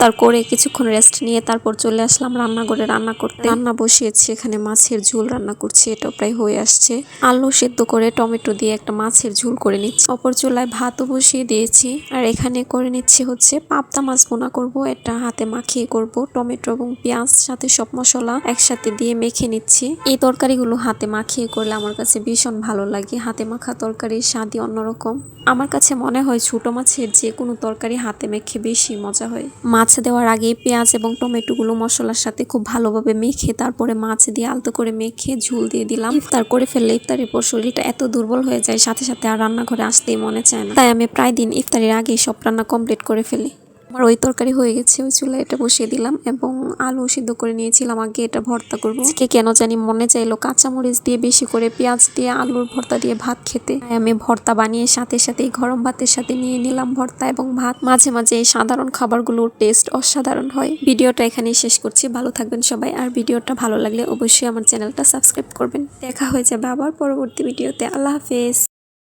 ইফতার করে কিছুক্ষণ রেস্ট নিয়ে তারপর চলে আসলাম রান্নাঘরে রান্না করতে। রান্না বসিয়েছি, এখানে মাছের ঝোল রান্না করছি, এটা প্রায় হয়ে আসছে। আলু সেদ্ধ করে টমেটো দিয়ে একটা মাছের ঝোল করে নিচ্ছি। অপর চুলায় ভাতও বসিয়ে দিয়েছি। আর এখানে করে নিচ্ছি হচ্ছে পাবদা মাছ ভুনা করব। এটা হাতে মাখিয়ে করব, টমেটো এবং পেঁয়াজ সাথে সব মশলা একসাথে দিয়ে মেখে নিচ্ছি। এই তরকারিগুলো হাতে মাখিয়ে করলে আমার কাছে ভীষণ ভালো লাগে। হাতে মাখা তরকারির স্বাদই অন্যরকম। আমার কাছে মনে হয় ছোট মাছের যে কোনো তরকারি হাতে মেখে বেশি মজা হয়। মাছ দেওয়ার আগে পেঁয়াজ এবং টমেটোগুলো মশলার সাথে খুব ভালোভাবে মেখে তারপরে মাছ দিয়ে আলতো করে মেখে ঝোল দিয়ে দিলাম। ইফতার করে ফেললে ইফতারের পর শরীরটা এত দুর্বল হয়ে যায়, সাথে সাথে আর রান্নাঘরে আসতেই মনে চায় না। তাই আমি প্রায় দিন ইফতারের আগেই সব রান্না কমপ্লিট করে ফেলি। আমার ওই তরকারি হয়ে গেছে, ওই চুলায় এটা বসিয়ে দিলাম এবং আলু সিদ্ধ করে নিয়েছিলাম আগে, এটা ভর্তা করবো। আজকে কেন জানি মনে চাইলো কাঁচামরিচ দিয়ে বেশি করে পেঁয়াজ দিয়ে আলুর ভর্তা দিয়ে ভাত খেতে। আমি ভর্তা বানিয়ে সাথে সাথে গরম ভাতের সাথে নিয়ে নিলাম ভর্তা এবং ভাত। মাঝে মাঝে এই সাধারণ খাবারগুলোর টেস্ট অসাধারণ হয়। ভিডিওটা এখানেই শেষ করছি, ভালো থাকবেন সবাই। আর ভিডিওটা ভালো লাগলে অবশ্যই আমার চ্যানেলটা সাবস্ক্রাইব করবেন। দেখা হয়ে যাবে আবার পরবর্তী ভিডিওতে। আল্লাহ হাফেজ।